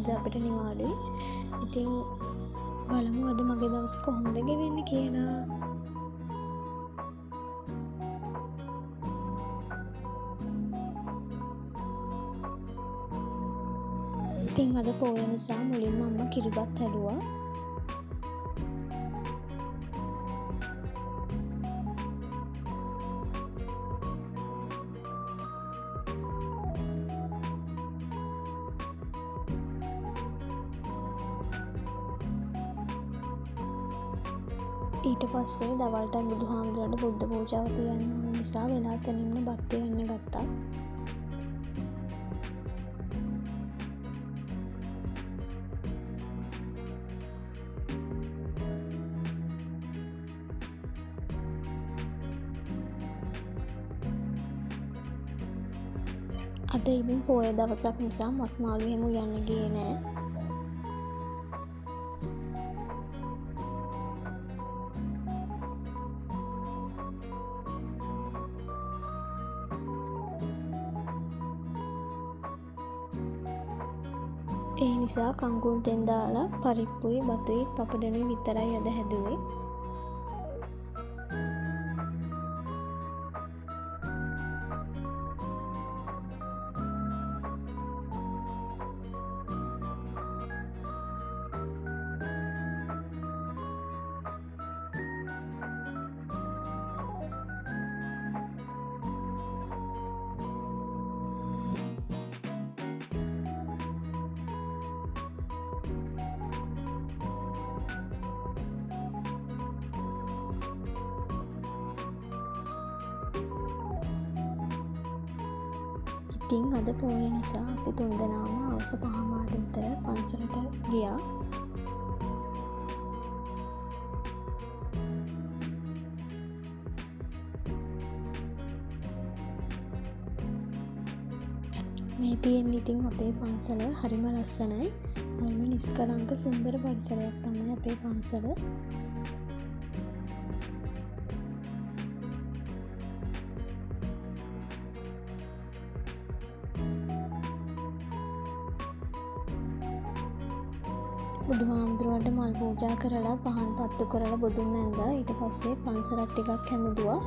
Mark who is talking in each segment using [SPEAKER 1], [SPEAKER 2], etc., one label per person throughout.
[SPEAKER 1] අද අපිට නිවාඩුයි. ඉතින් බලමු අද මගේ දවස් කොහොමද ගෙවෙන්නේ කියලා. ඉතින් අද පොය නිසා මුලින්ම අම්මා කිරිබත් හැදුවා. ඊට පස්සේ දවල්ට බුදුහාමුදුරන්ට බුද්ධ පූජාව තියන්න ඕන නිසා වෙලා සැනින්ම බත් තියන්න ගත්තා. අද ඉතින් පොය දවසක් නිසා මස් මාළු එහෙම යන්න ගියේ නෑ. ඒ නිසා කංකුල් තෙන් දාලා පරිප්පුයි බතුයි පපඩනුයි විතරයි අද හැදුවේ. ඉතින් අද පොය නිසා අපි තුන්දෙනාම හවස 5 මාට විතර පන්සලට ගියා. මේ තියෙන්නේ ඉතින් අපේ පන්සල හරිම ලස්සනයි. හරිම නිස්කලංක සුන්දර පරිසරයක් තමයි අපේ පන්සල. බුදුහාමුදුරුවන්ට මල් පූජා කරලා පහන් පත්තු කරලා බුදුන් වැඳලා ඊට පස්සේ පන්සලක් ටිකක් හැමදුවා.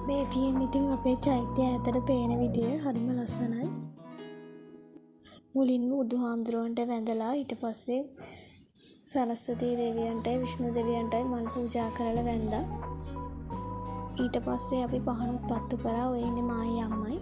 [SPEAKER 1] මේ තියෙන්නේ ඉතින් අපේ චෛත්‍ය ඈතට පේන විදිය හරිම ලස්සනයි. මුලින්ම බුදුහාමුදුරුවන්ට වැඳලා ඊට පස්සේ සරස්වතී දෙවියන්ටයි විෂ්ණු දෙවියන්ටයි මල් පූජා කරලා වැඳා. ඊට පස්සේ අපි පහනුත් පත්තු කරා. ඔය ඉන්නේ මායි අම්මයි.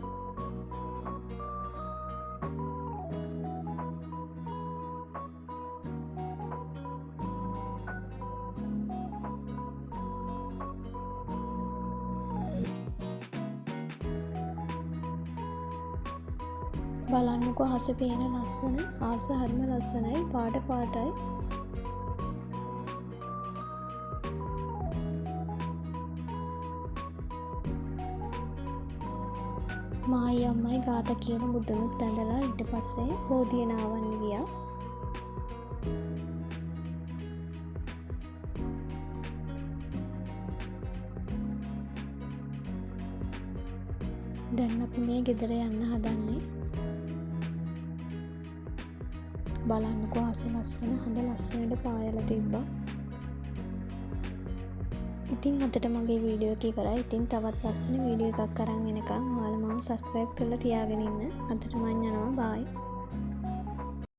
[SPEAKER 1] බලන්නකෝ අහස පේන ලස්සන. ආස හරිම ලස්සනයි. පාට පාටයි. මායි අම්මයි ගාත කියන බුදුනුත් ඇඳලා ඊට පස්සේ හෝදියනාවන් ගියා. දැන් අපි මේ ගෙදර යන්න හදන්නේ. බලන්නකෝ අහස ලස්සන. හඳ ලස්සනට පායලා තිබ්බා. ඉතින් අදට මගේ වීඩියෝ එක ඉවරයි. ඉතින් තවත් ලස්සන වීඩියෝ එකක් අරන් එනකම් ඔයාලා මම සබ්ස්ක්‍රයිබ් කරලා තියාගෙන ඉන්න. අදට මම යනවා. බායි.